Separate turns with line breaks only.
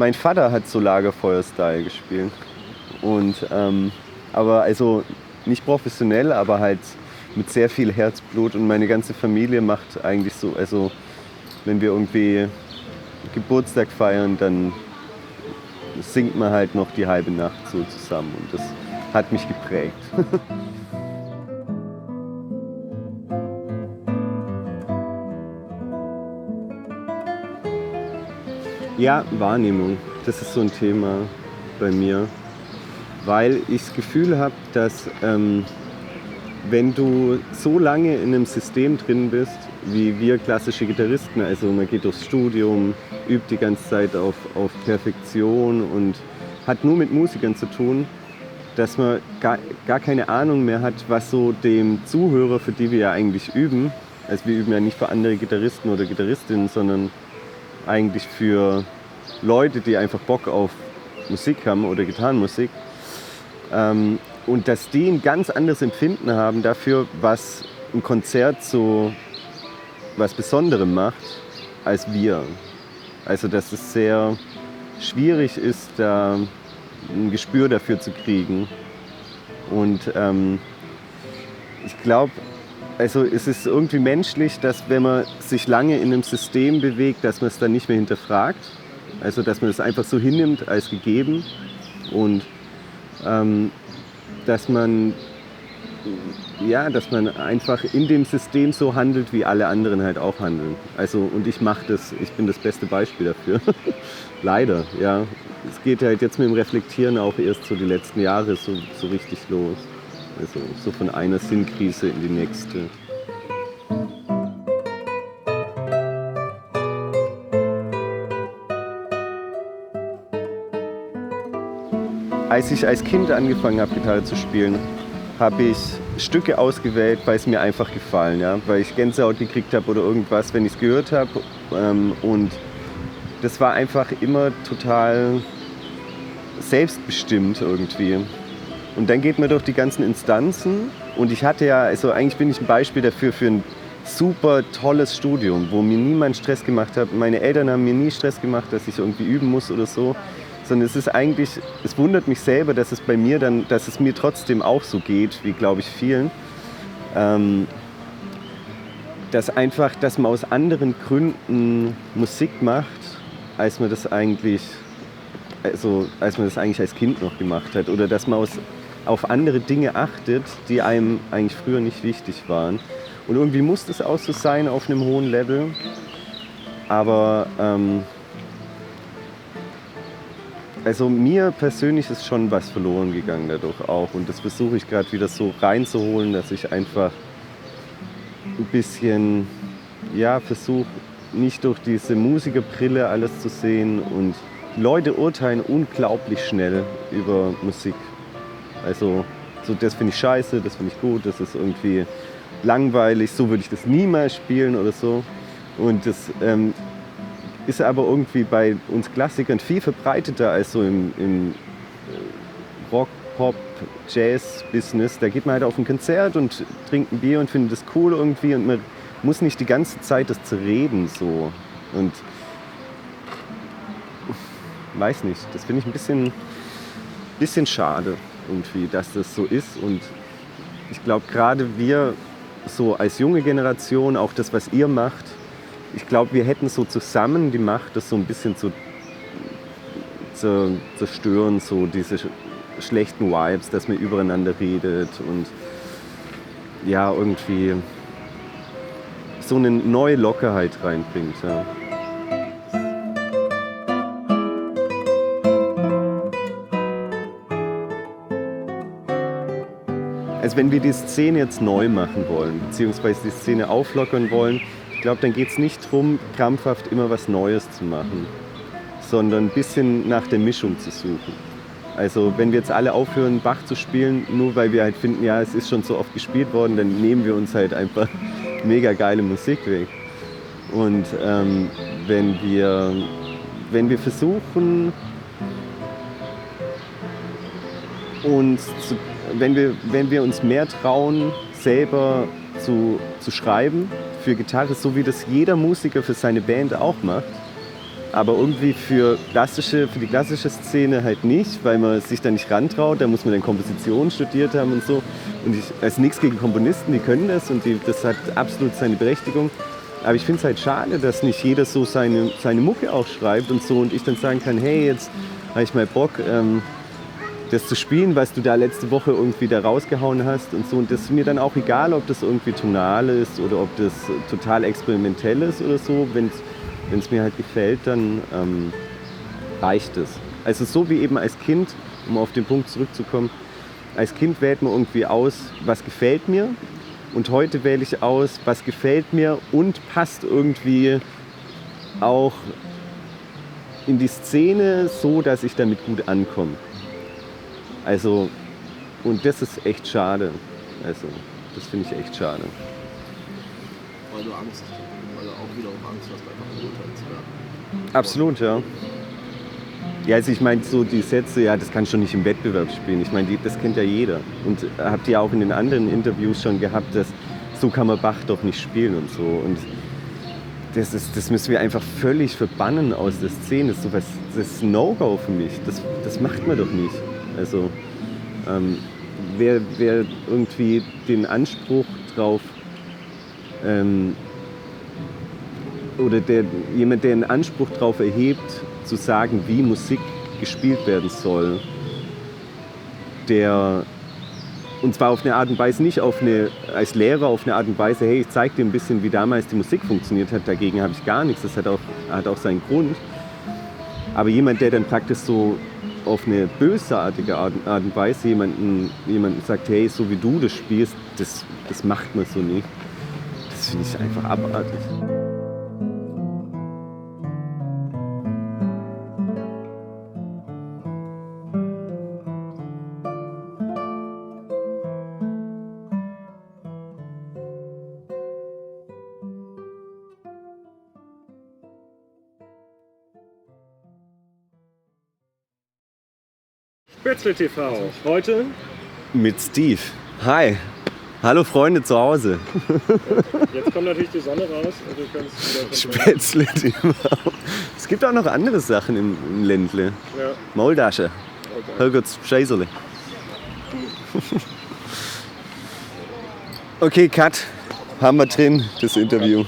Mein Vater hat so Lagerfeuer-Style gespielt. Und, aber also nicht professionell, aber halt mit sehr viel Herzblut. Und meine ganze Familie macht eigentlich so, also wenn wir irgendwie Geburtstag feiern, dann singt man halt noch die halbe Nacht so zusammen. Und das hat mich geprägt. Ja, Wahrnehmung, das ist so ein Thema bei mir, weil ich das Gefühl habe, dass wenn du so lange in einem System drin bist, wie wir klassische Gitarristen, also man geht durchs Studium, übt die ganze Zeit auf Perfektion und hat nur mit Musikern zu tun, dass man gar keine Ahnung mehr hat, was so dem Zuhörer, für die wir ja eigentlich üben, also wir üben ja nicht für andere Gitarristen oder Gitarristinnen, sondern eigentlich für Leute, die einfach Bock auf Musik haben oder Gitarrenmusik. Und dass die ein ganz anderes Empfinden haben dafür, was ein Konzert so was Besonderem macht, als wir. Also dass es sehr schwierig ist, da ein Gespür dafür zu kriegen. Und ich glaube, also es ist irgendwie menschlich, dass wenn man sich lange in einem System bewegt, dass man es dann nicht mehr hinterfragt. Also dass man es einfach so hinnimmt als gegeben und dass man einfach in dem System so handelt, wie alle anderen halt auch handeln. Also und ich mache das, ich bin das beste Beispiel dafür. Leider, ja. Es geht halt jetzt mit dem Reflektieren auch erst so die letzten Jahre so richtig los. Also so von einer Sinnkrise in die nächste. Als ich als Kind angefangen habe, Gitarre zu spielen, habe ich Stücke ausgewählt, weil es mir einfach gefallen, ja? Weil ich Gänsehaut gekriegt habe oder irgendwas, wenn ich es gehört habe. Und das war einfach immer total selbstbestimmt irgendwie. Und dann geht man durch die ganzen Instanzen und ich hatte ja, also eigentlich bin ich ein Beispiel dafür für ein super tolles Studium, wo mir niemand Stress gemacht hat. Meine Eltern haben mir nie Stress gemacht, dass ich irgendwie üben muss oder so. Sondern es ist eigentlich, es wundert mich selber, dass es bei mir dann, dass es mir trotzdem auch so geht, wie glaube ich vielen. Dass man aus anderen Gründen Musik macht, als man das eigentlich als Kind noch gemacht hat. Oder dass man auf andere Dinge achtet, die einem eigentlich früher nicht wichtig waren. Und irgendwie muss das auch so sein auf einem hohen Level. Aber also mir persönlich ist schon was verloren gegangen dadurch auch. Und das versuche ich gerade wieder so reinzuholen, dass ich einfach ein bisschen, ja, versuche nicht durch diese Musikerbrille alles zu sehen. Und Leute urteilen unglaublich schnell über Musik. Also so, das finde ich scheiße, das finde ich gut, das ist irgendwie langweilig, so würde ich das niemals spielen oder so. Und das ist aber irgendwie bei uns Klassikern viel verbreiteter als so im Rock, Pop, Jazz-Business. Da geht man halt auf ein Konzert und trinkt ein Bier und findet das cool irgendwie und man muss nicht die ganze Zeit das zerreden so. Und weiß nicht, das finde ich ein bisschen schade irgendwie, dass das so ist. Und ich glaube gerade wir so als junge Generation, auch das, was ihr macht, ich glaube, wir hätten so zusammen die Macht, das so ein bisschen zu zerstören, so diese schlechten Vibes, dass man übereinander redet und ja, irgendwie so eine neue Lockerheit reinbringt. Ja. Also wenn wir die Szene jetzt neu machen wollen, beziehungsweise die Szene auflockern wollen, ich glaube, dann geht es nicht darum, krampfhaft immer was Neues zu machen, sondern ein bisschen nach der Mischung zu suchen. Also wenn wir jetzt alle aufhören, Bach zu spielen, nur weil wir halt finden, ja, es ist schon so oft gespielt worden, dann nehmen wir uns halt einfach mega geile Musik weg. Und wenn wir versuchen, wenn wir uns mehr trauen, selber zu schreiben für Gitarre, so wie das jeder Musiker für seine Band auch macht, aber irgendwie für die klassische Szene halt nicht, weil man sich da nicht rantraut. Da muss man dann Komposition studiert haben und so. Und also nichts gegen Komponisten, die können das und das hat absolut seine Berechtigung. Aber ich finde es halt schade, dass nicht jeder so seine Mucke auch schreibt und so und ich dann sagen kann, hey, jetzt habe ich mal Bock, das zu spielen, was du da letzte Woche irgendwie da rausgehauen hast und so. Und das ist mir dann auch egal, ob das irgendwie tonal ist oder ob das total experimentell ist oder so. Wenn es mir halt gefällt, dann reicht es. Also so wie eben als Kind, um auf den Punkt zurückzukommen, als Kind wählt man irgendwie aus, was gefällt mir. Und heute wähle ich aus, was gefällt mir und passt irgendwie auch in die Szene so, dass ich damit gut ankomme. Also, und das ist echt schade. Also, das finde ich echt schade.
Weil du auch wiederum Angst hast, einfach beurteilt zu werden.
Absolut, ja. Ja, also ich meine, so die Sätze, ja, das kann schon nicht im Wettbewerb spielen. Ich meine, das kennt ja jeder. Und habt ihr auch in den anderen Interviews schon gehabt, dass so kann man Bach doch nicht spielen und so. Und das müssen wir einfach völlig verbannen aus der Szene. Das ist ein No-Go für mich. Das macht man doch nicht. Also wer irgendwie den Anspruch drauf oder jemand, der einen Anspruch darauf erhebt, zu sagen, wie Musik gespielt werden soll, und zwar auf eine Art und Weise, nicht als Lehrer auf eine Art und Weise, hey, ich zeige dir ein bisschen, wie damals die Musik funktioniert hat, dagegen habe ich gar nichts, das hat auch seinen Grund. Aber jemand, der dann praktisch so auf eine bösartige Art und Weise jemanden sagt, hey, so wie du das spielst, das macht man so nicht. Das finde ich einfach abartig.
Spätzle TV. Heute
mit Steve. Hi. Hallo Freunde zu Hause.
Jetzt kommt natürlich die Sonne raus und du kannst wieder
Spätzle TV. Es gibt auch noch andere Sachen im Ländle.
Ja.
Maultasche.
Okay.
Herrgott's Scheißerle. Okay, Cut. Haben wir drin, das Interview.